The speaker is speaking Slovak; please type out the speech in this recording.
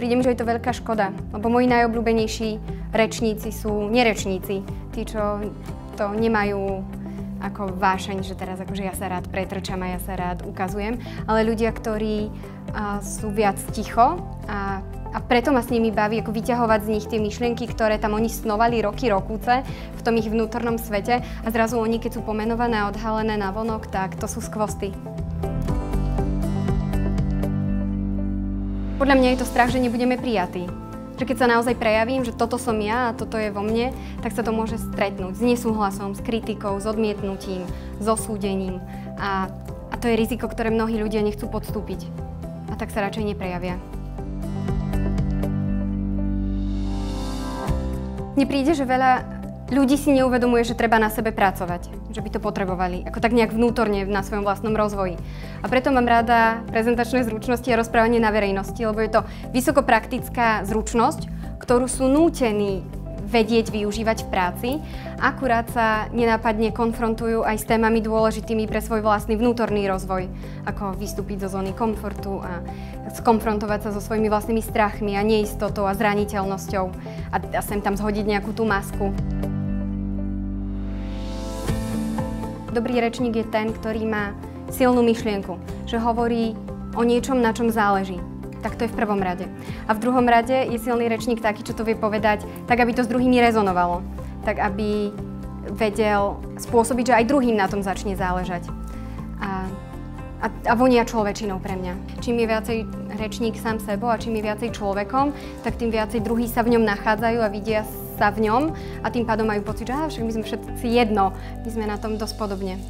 Príde mi, že je to veľká škoda, lebo moji najobľúbenejší rečníci sú nerečníci. Tí, čo to nemajú ako vášeň, že teraz akože ja sa rád pretrčam a ja sa rád ukazujem, ale ľudia, ktorí sú viac ticho a preto ma s nimi baví ako vyťahovať z nich tie myšlienky, ktoré tam oni snovali roky, rokúce v tom ich vnútornom svete a zrazu oni, keď sú pomenované a odhalené na vonok, tak to sú skvosty. Podľa mňa je to strach, že nebudeme prijatí. Že keď sa naozaj prejavím, že toto som ja a toto je vo mne, tak sa to môže stretnúť s nesúhlasom, s kritikou, s odmietnutím, s osúdením. A to je riziko, ktoré mnohí ľudia nechcú podstúpiť. A tak sa radšej neprejavia. Mne príde, že veľa ľudí si neuvedomuje, že treba na sebe pracovať, že by to potrebovali, ako tak nejak vnútorne na svojom vlastnom rozvoji. A preto mám rada prezentačné zručnosti a rozprávanie na verejnosti, lebo je to vysokopraktická zručnosť, ktorú sú nútení vedieť využívať v práci, akurát sa nenápadne konfrontujú aj s témami dôležitými pre svoj vlastný vnútorný rozvoj, ako vystúpiť zo zóny komfortu a skonfrontovať sa so svojimi vlastnými strachmi a neistotou a zraniteľnosťou a sem tam zhodiť nejakú tú masku. Dobrý rečník je ten, ktorý má silnú myšlienku, že hovorí o niečom, na čom záleží. Tak to je v prvom rade. A v druhom rade je silný rečník taký, čo to vie povedať, tak aby to s druhými rezonovalo. Tak aby vedel spôsobiť, že aj druhým na tom začne záležať. A vonia človečinou pre mňa. Čím je viacej rečník sám sebou a čím je viacej človekom, tak tým viacej druhí sa v ňom nachádzajú a vidia sa v ňom a tým pádom majú pocit, že však my sme všetci jedno, my sme na tom dosť podobne.